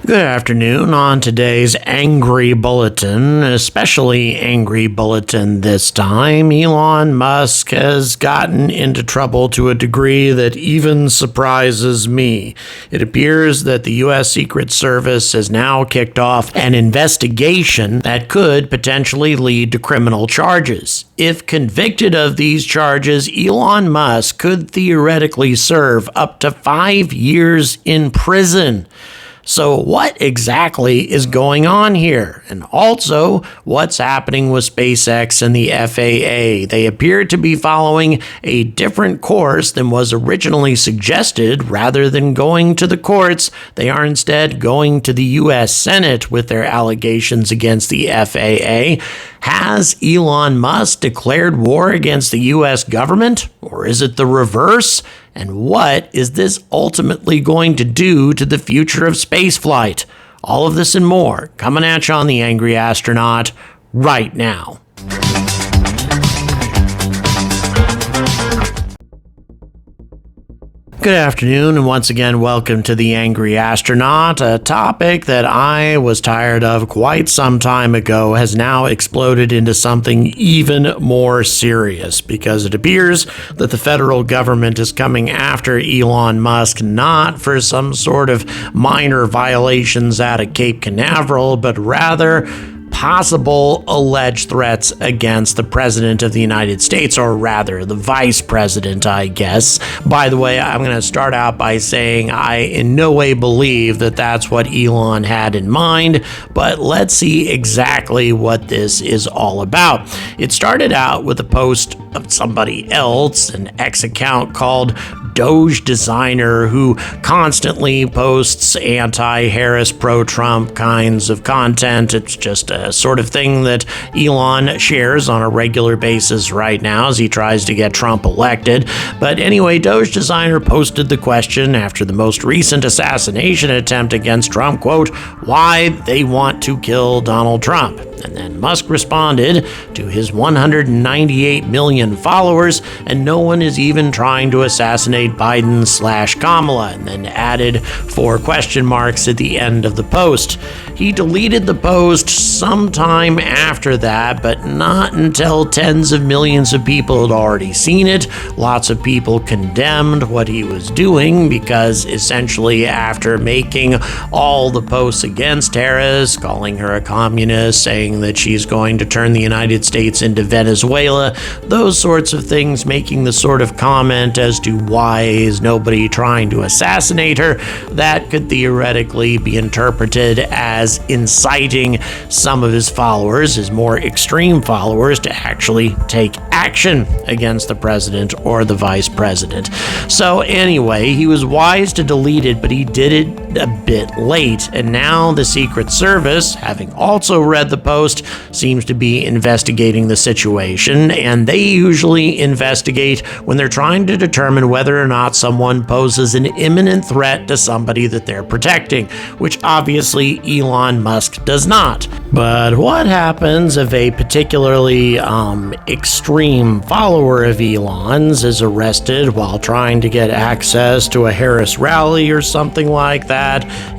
Good afternoon. On today's Angry Bulletin, especially Angry Bulletin this time, Elon Musk has gotten into trouble to a degree that even surprises me. It appears that the U.S. Secret Service has now kicked off an investigation that could potentially lead to criminal charges. If convicted of these charges, Elon Musk could theoretically serve up to 5 years in prison. So what exactly is going on here? And also, what's happening with SpaceX and the FAA? They appear to be following a different course than was originally suggested. Rather than going to the courts, they are instead going to the U.S. Senate with their allegations against the FAA. Has Elon Musk declared war against the U.S. government? Or is it the reverse? And what is this ultimately going to do to the future of spaceflight? All of this and more coming at you on The Angry Astronaut right now. Good afternoon, and once again, welcome to The Angry Astronaut. A topic that I was tired of quite some time ago has now exploded into something even more serious, because it appears that the federal government is coming after Elon Musk not for some sort of minor violations out of Cape Canaveral, but rather possible alleged threats against the President of the United States, or rather the Vice President, I guess. By the way, I'm going to start out by saying I in no way believe that that's what Elon had in mind, but let's see exactly what this is all about. It started out with a post of somebody else, an X account called Doge Designer, who constantly posts anti-Harris, pro-Trump kinds of content. It's just a sort of thing that Elon shares on a regular basis right now as he tries to get Trump elected. But anyway, Doge Designer posted the question after the most recent assassination attempt against Trump, quote, why they want to kill Donald Trump. And then Musk responded to his 198 million followers, and no one is even trying to assassinate Biden/Kamala, and then added 4 question marks at the end of the post. He deleted the post sometime after that, but not until tens of millions of people had already seen it. Lots of people condemned what he was doing because essentially after making all the posts against Harris, calling her a communist, saying that she's going to turn the United States into Venezuela, those sorts of things, making the sort of comment as to why is nobody trying to assassinate her, that could theoretically be interpreted as inciting some of his followers, his more extreme followers, to actually take action against the president or the vice president. So anyway, he was wise to delete it, but he did it a bit late, and now the Secret Service, having also read the post, seems to be investigating the situation, and they usually investigate when they're trying to determine whether or not someone poses an imminent threat to somebody that they're protecting, which obviously Elon Musk does not. But what happens if a particularly extreme follower of Elon's is arrested while trying to get access to a Harris rally or something like that,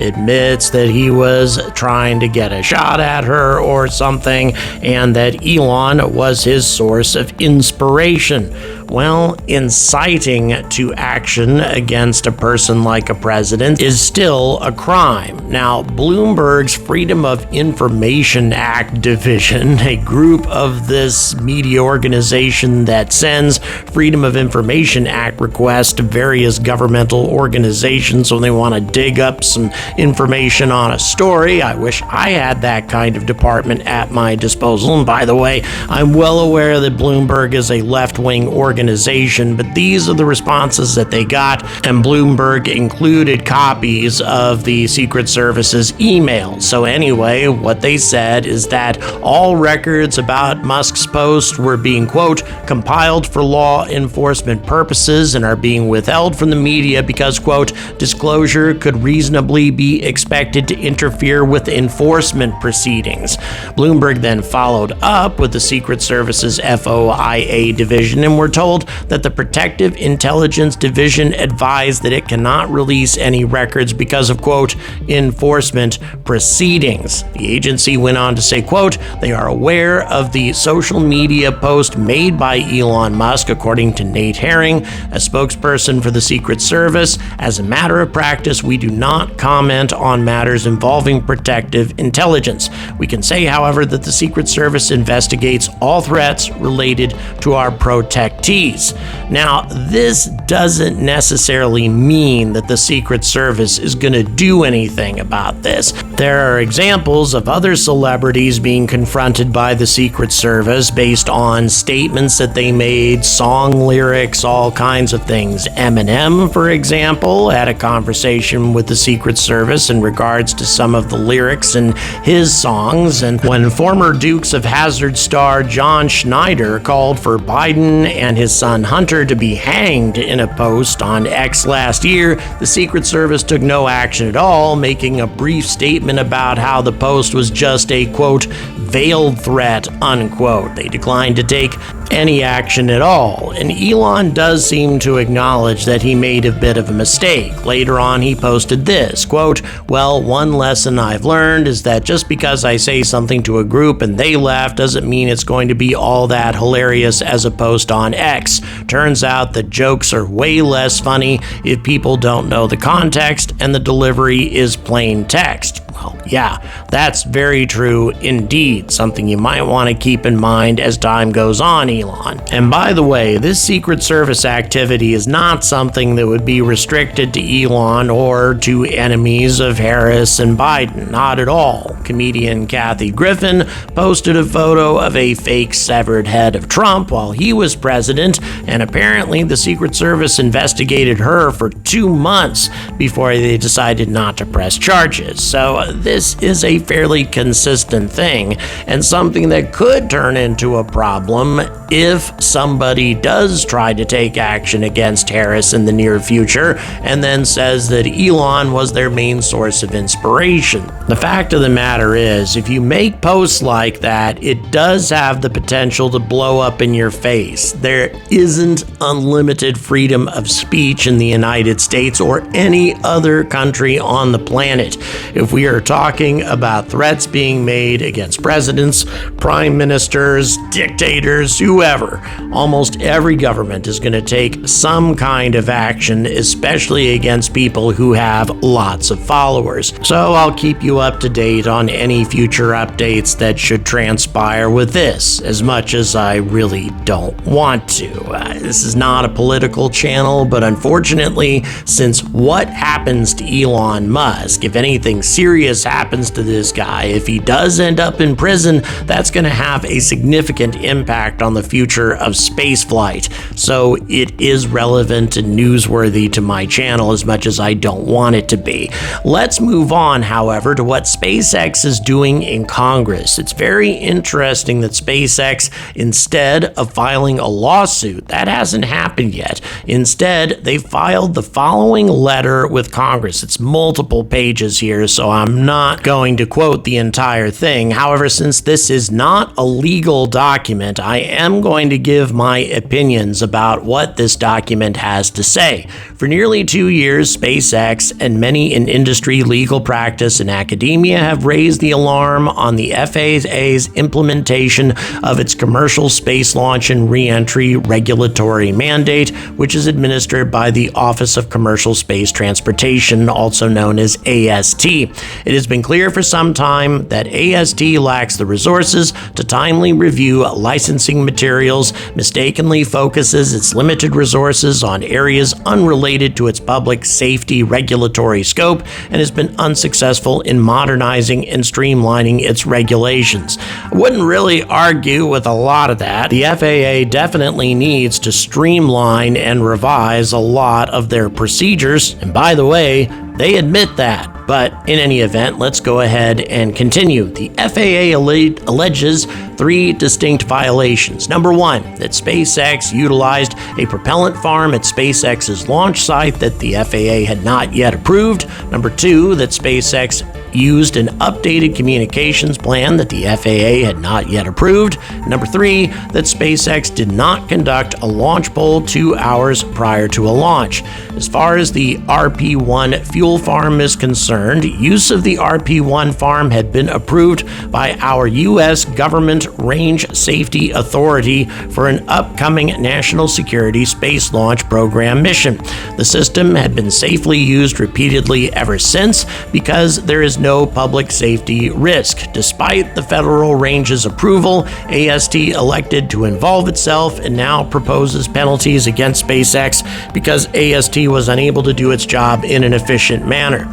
admits that he was trying to get a shot at her or something, and that Elon was his source of inspiration? Well, inciting to action against a person like a president is still a crime. Now, Bloomberg's Freedom of Information Act division, a group of this media organization that sends Freedom of Information Act requests to various governmental organizations when they want to dig up some information on a story. I wish I had that kind of department at my disposal. And by the way, I'm well aware that Bloomberg is a left-wing organization, but these are the responses that they got, and Bloomberg included copies of the Secret Service's emails. So anyway, what they said is that all records about Musk's post were being, quote, compiled for law enforcement purposes and are being withheld from the media because, quote, disclosure could reasonably be expected to interfere with enforcement proceedings. Bloomberg then followed up with the Secret Service's FOIA division, and we're told told that the Protective Intelligence Division advised that it cannot release any records because of, quote, enforcement proceedings. The agency went on to say, quote, they are aware of the social media post made by Elon Musk, according to Nate Herring, a spokesperson for the Secret Service. As a matter of practice, we do not comment on matters involving protective intelligence. We can say, however, that the Secret Service investigates all threats related to our protectees. Now, this doesn't necessarily mean that the Secret Service is going to do anything about this. There are examples of other celebrities being confronted by the Secret Service based on statements that they made, song lyrics, all kinds of things. Eminem, for example, had a conversation with the Secret Service in regards to some of the lyrics in his songs, and when former Dukes of Hazzard star John Schneider called for Biden and his son Hunter to be hanged in a post on X last year, the Secret Service took no action at all, making a brief statement about how the post was just a, quote, veiled threat, unquote. They declined to take any action at all, and Elon does seem to acknowledge that he made a bit of a mistake. Later on, he posted this, quote, well, one lesson I've learned is that just because I say something to a group and they laugh doesn't mean it's going to be all that hilarious as a post on X. Turns out that jokes are way less funny if people don't know the context and the delivery is plain text. Well, yeah, that's very true indeed. Something you might want to keep in mind as time goes on, Elon. And by the way, this Secret Service activity is not something that would be restricted to Elon or to enemies of Harris and Biden. Not at all. Comedian Kathy Griffin posted a photo of a fake severed head of Trump while he was president, and apparently the Secret Service investigated her for 2 months before they decided not to press charges. So this is a fairly consistent thing, and something that could turn into a problem if somebody does try to take action against Harris in the near future and then says that Elon was their main source of inspiration. The fact of the matter is, if you make posts like that, it does have the potential to blow up in your face. There isn't unlimited freedom of speech in the United States or any other country on the planet. If we are talking about threats being made against presidents, prime ministers, dictators, whoever, almost every government is going to take some kind of action, especially against people who have lots of followers. So I'll keep you up to date on any future updates that should transpire with this, as much as I really don't want to. This is not a political channel, but unfortunately, since what happens to Elon Musk, if anything serious happens to this guy, if he does end up in prison, that's going to have a significant impact on the future of spaceflight. So it is relevant and newsworthy to my channel as much as I don't want it to be. Let's move on, however, to what SpaceX is doing in Congress. It's very interesting that SpaceX, instead of filing a lawsuit, that hasn't happened yet. Instead, they filed the following letter with Congress. It's multiple pages here, so I'm not going to quote the entire thing. However, since this is not a legal document, I am going to give my opinions about what this document has to say. For nearly 2 years, SpaceX and many in industry, legal practice, and academia have raised the alarm on the FAA's implementation of its commercial space launch and re-entry regulatory mandate, which is administered by the Office of Commercial Space Transportation, also known as AST. It has been clear for some time that AST lacks the resources to timely review licensing materials, mistakenly focuses its limited resources on areas unrelated to its public safety regulatory scope, and has been unsuccessful in modernizing and streamlining its regulations. I wouldn't really argue with a lot of that. The FAA definitely needs to streamline and revise a lot of their procedures, and by the way, they admit that. But in any event, let's go ahead and continue. The FAA alleges 3 distinct violations. Number 1, that SpaceX utilized a propellant farm at SpaceX's launch site that the FAA had not yet approved. Number 2, that SpaceX used an updated communications plan that the FAA had not yet approved. Number 3, that SpaceX did not conduct a launch poll 2 hours prior to a launch. As far as the RP-1 fuel farm is concerned, use of the RP-1 farm had been approved by our U.S. Government Range Safety Authority for an upcoming national security space launch program mission. The system had been safely used repeatedly ever since because there is no public safety risk. Despite the federal range's approval, AST elected to involve itself and now proposes penalties against SpaceX because AST was unable to do its job in an efficient manner.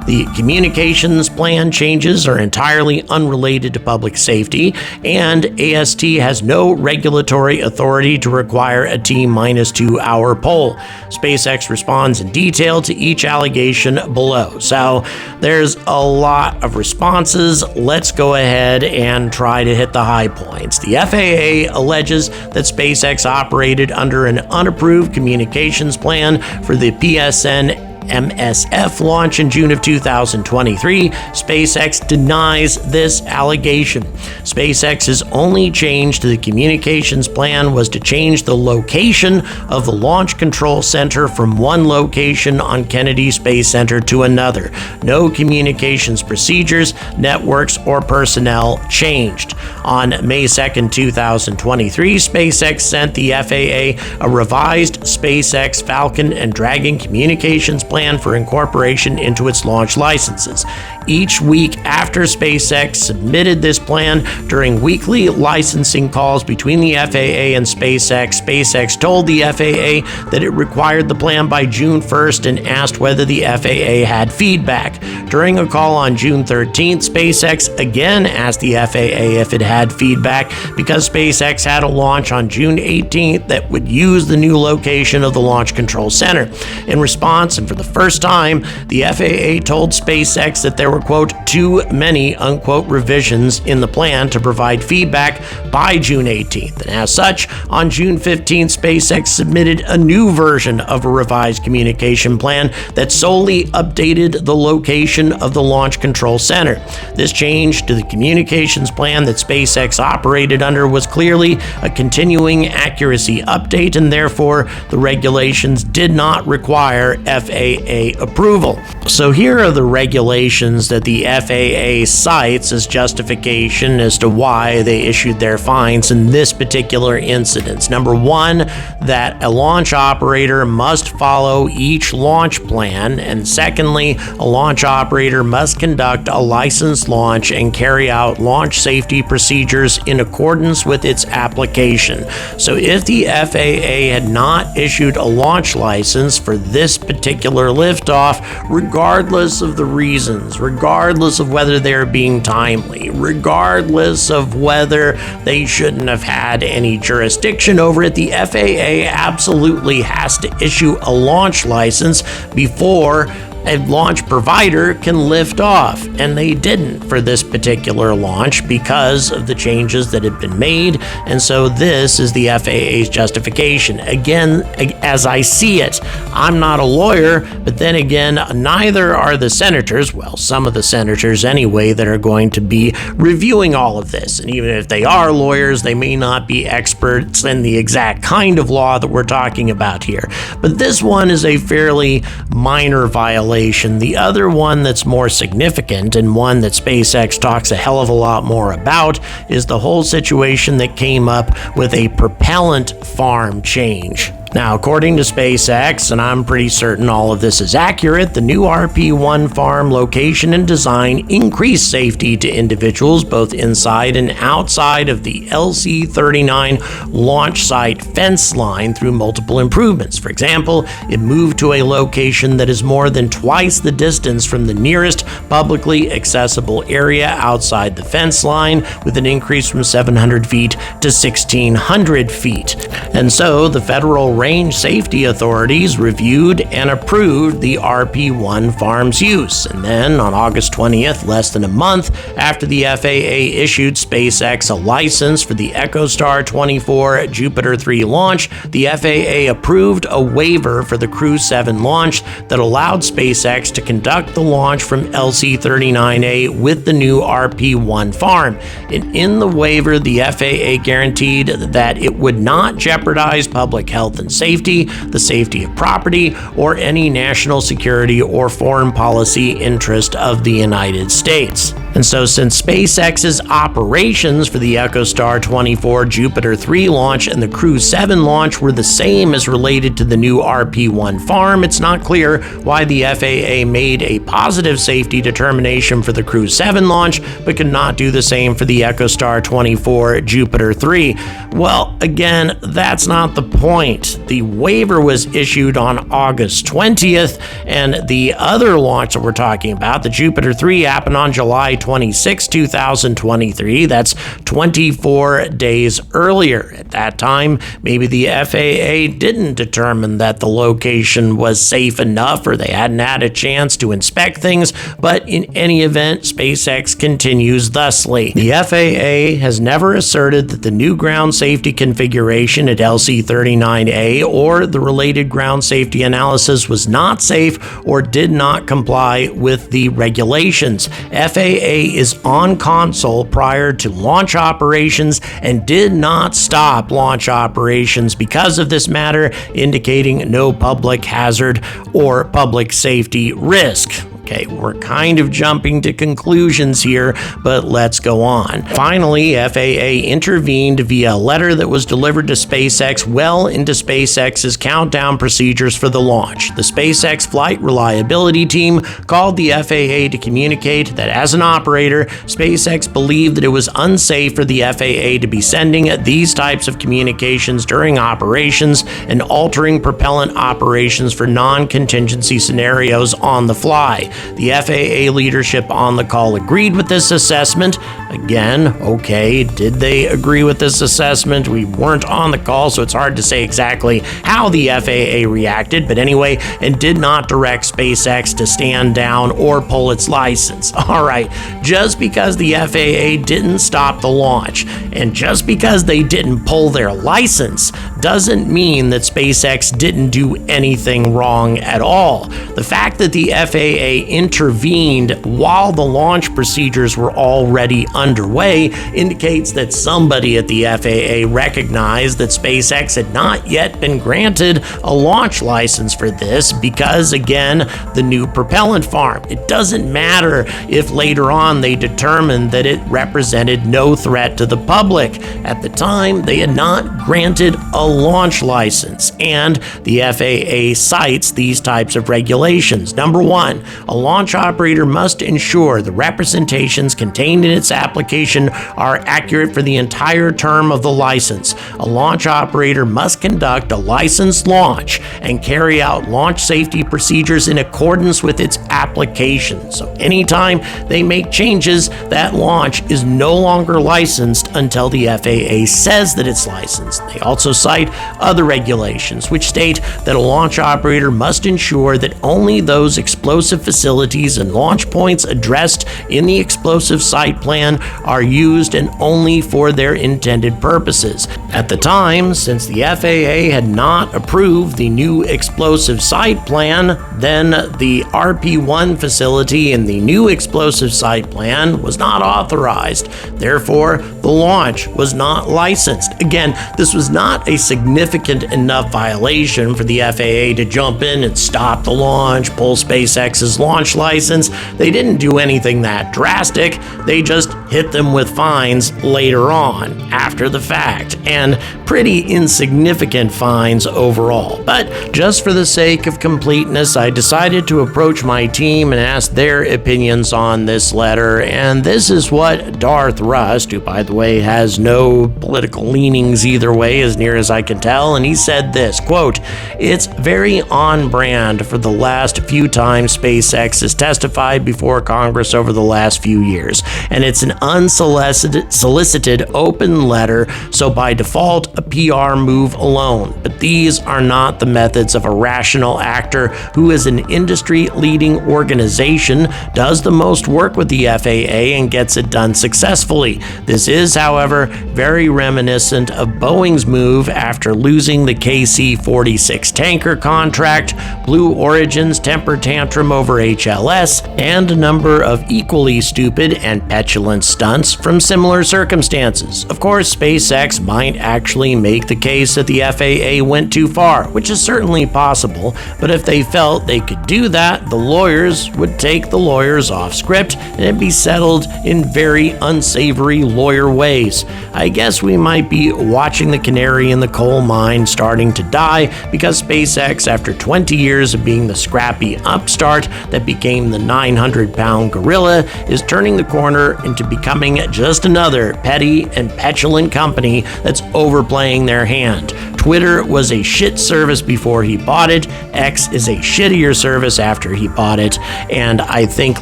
The communications plan changes are entirely unrelated to public safety, and AST has no regulatory authority to require a T-2 hour poll. SpaceX responds in detail to each allegation below. So there's a lot of responses. Let's go ahead and try to hit the high points. The FAA alleges that SpaceX operated under an unapproved communications plan for the PSN MSF launch in June of 2023. SpaceX denies this allegation. SpaceX's only change to the communications plan was to change the location of the Launch Control Center from one location on Kennedy Space Center to another. No communications procedures, networks, or personnel changed. On May 2nd, 2023, SpaceX sent the FAA a revised SpaceX Falcon and Dragon communications plan for incorporation into its launch licenses. Each week after SpaceX submitted this plan, during weekly licensing calls between the FAA and SpaceX, SpaceX told the FAA that it required the plan by June 1st and asked whether the FAA had feedback. During a call on June 13th, SpaceX again asked the FAA if it had feedback because SpaceX had a launch on June 18th that would use the new location of the Launch Control Center. In response, and for the first time, the FAA told SpaceX that there were, quote, too many, unquote, revisions in the plan to provide feedback by June 18th. And as such, on June 15th, SpaceX submitted a new version of a revised communication plan that solely updated the location of the Launch Control Center. This change to the communications plan that SpaceX operated under was clearly a continuing accuracy update, and therefore the regulations did not require FAA approval. So here are the regulations that the FAA cites as justification as to why they issued their fines in this particular incident. Number 1, that a launch operator must follow each launch plan, and secondly, a launch operator must conduct a licensed launch and carry out launch safety procedures in accordance with its application. So if the FAA had not issued a launch license for this particular liftoff, regardless of the reasons, regardless of whether they're being timely, regardless of whether they shouldn't have had any jurisdiction over it, the FAA absolutely has to issue a launch license before a launch provider can lift off, and they didn't for this particular launch because of the changes that had been made, and so this is the FAA's justification. Again, as I see it, I'm not a lawyer, but then again, neither are the senators, well, some of the senators anyway, that are going to be reviewing all of this, and even if they are lawyers, they may not be experts in the exact kind of law that we're talking about here. But this one is a fairly minor violation. The other one that's more significant, and one that SpaceX talks a hell of a lot more about, is the whole situation that came up with a propellant farm change. Now, according to SpaceX, and I'm pretty certain all of this is accurate, the new RP-1 farm location and design increased safety to individuals both inside and outside of the LC-39 launch site fence line through multiple improvements. For example, it moved to a location that is more than twice the distance from the nearest publicly accessible area outside the fence line, with an increase from 700 feet to 1,600 feet. And so the federal range safety authorities reviewed and approved the RP-1 farm's use. And then on August 20th, less than a month after the FAA issued SpaceX a license for the EchoStar 24 Jupiter 3 launch, the FAA approved a waiver for the Crew 7 launch that allowed SpaceX to conduct the launch from LC-39A with the new RP-1 farm. And in the waiver, the FAA guaranteed that it would not jeopardize public health and safety, the safety of property, or any national security or foreign policy interest of the United States. And so since SpaceX's operations for the EchoStar 24 Jupiter 3 launch and the Crew 7 launch were the same as related to the new RP-1 farm, it's not clear why the FAA made a positive safety determination for the Crew 7 launch, but could not do the same for the EchoStar 24 Jupiter 3. Well, again, that's not the point. The waiver was issued on August 20th, and the other launch that we're talking about, the Jupiter 3, happened on July 26, 2023. That's 24 days earlier. At that time, maybe the FAA didn't determine that the location was safe enough, or they hadn't had a chance to inspect things, but in any event, SpaceX continues thusly. The FAA has never asserted that the new ground safety configuration at LC-39A or the related ground safety analysis was not safe or did not comply with the regulations. FAA is on console prior to launch operations and did not stop launch operations because of this matter, indicating no public hazard or public safety risk. Okay, we're kind of jumping to conclusions here, but let's go on. Finally, FAA intervened via a letter that was delivered to SpaceX well into SpaceX's countdown procedures for the launch. The SpaceX flight reliability team called the FAA to communicate that as an operator, SpaceX believed that it was unsafe for the FAA to be sending these types of communications during operations and altering propellant operations for non-contingency scenarios on the fly. The FAA leadership on the call agreed with this assessment. Again, okay, did they agree with this assessment? We weren't on the call, so it's hard to say exactly how the FAA reacted, but anyway, and did not direct SpaceX to stand down or pull its license. All right, just because the FAA didn't stop the launch, and just because they didn't pull their license, doesn't mean that SpaceX didn't do anything wrong at all. The fact that the FAA intervened while the launch procedures were already underway indicates that somebody at the FAA recognized that SpaceX had not yet been granted a launch license for this because, again, the new propellant farm. It doesn't matter if later on they determined that it represented no threat to the public. At the time, they had not granted a launch license, and the FAA cites these types of regulations. Number one, a launch operator must ensure the representations contained in its application are accurate for the entire term of the license. A launch operator must conduct a licensed launch and carry out launch safety procedures in accordance with its application. So anytime they make changes, that launch is no longer licensed until the FAA says that it's licensed. They also cite other regulations which state that a launch operator must ensure that only those explosive facilities and launch points addressed in the explosive site plan are used and only for their intended purposes. At the time, since the FAA had not approved the new explosive site plan, then the RP-1 facility in the new explosive site plan was not authorized. Therefore, the launch was not licensed. Again, this was not a significant enough violation for the FAA to jump in and stop the launch, pull SpaceX's launch license. They didn't do anything that drastic. They just hit them with fines later on, after the fact, and pretty insignificant fines overall. But just for the sake of completeness, I decided to approach my team and ask their opinions on this letter, and this is what Darth Rust, who by the way, has no political leanings either way, as near as I can tell, and he said this, quote, "It's very on brand for the last few times SpaceX has testified before Congress over the last few years, and it's an unsolicited open letter, so by default, a PR move alone. But these are not the methods of a rational actor who is an industry-leading organization, does the most work with the FAA, and gets it done successfully. This is, however, very reminiscent of Boeing's move after losing the KC-46 tanker contract, Blue Origin's temper tantrum over HLS, and a number of equally stupid and petulant stunts from similar circumstances. Of course, SpaceX might actually make the case that the FAA went too far, which is certainly possible, but if they felt they could do that, the lawyers would take the lawyers off script and it'd be settled in very unsavory lawyer ways. I guess we might be watching the canary in the coal mine starting to die because SpaceX, after 20 years of being the scrappy upstart that became the 900-pound gorilla, is turning the corner into becoming just another petty and petulant company that's overplaying their hand. Twitter was a shit service before he bought it. X is a shittier service after he bought it. And I think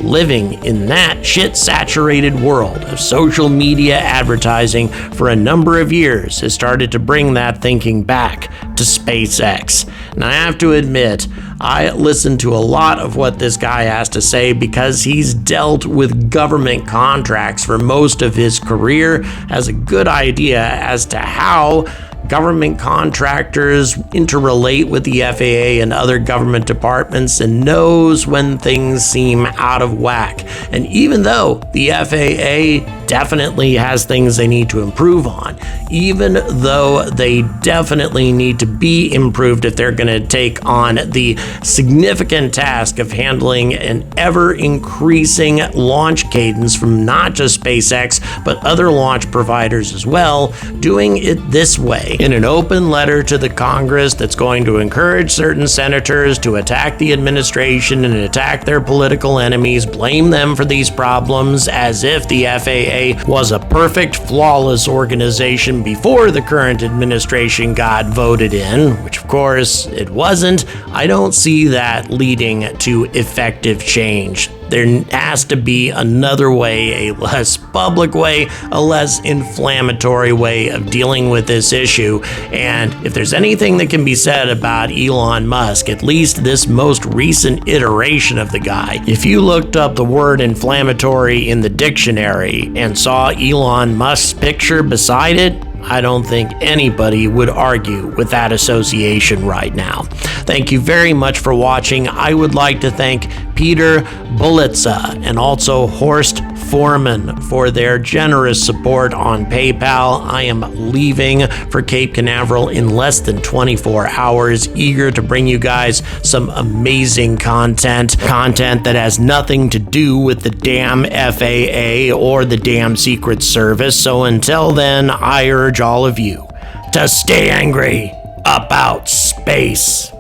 living in that shit-saturated world of social media advertising for a number of years has started to bring that thinking back to SpaceX. And I have to admit, I listen to a lot of what this guy has to say because he's dealt with government contracts for most of his career, has a good idea as to how government contractors interrelate with the FAA and other government departments, and knows when things seem out of whack. And even though the FAA definitely has things they need to improve on, even though they definitely need to be improved if they're going to take on the significant task of handling an ever-increasing launch cadence from not just SpaceX, but other launch providers as well, doing it this way, in an open letter to the Congress that's going to encourage certain senators to attack the administration and attack their political enemies, blame them for these problems as if the FAA was a perfect, flawless organization before the current administration got voted in, which of course it wasn't. I don't see that leading to effective change. There has to be another way, a less public way, a less inflammatory way of dealing with this issue. And if there's anything that can be said about Elon Musk, at least this most recent iteration of the guy, if you looked up the word inflammatory in the dictionary and saw Elon Musk's picture beside it, I don't think anybody would argue with that association right now. Thank you very much for watching. I would like to thank Peter Bulitza and also Horst Foreman for their generous support on PayPal. I am leaving for Cape Canaveral in less than 24 hours, eager to bring you guys some amazing content that has nothing to do with the damn FAA or the damn Secret Service. So until then, I urge all of you to stay angry about space.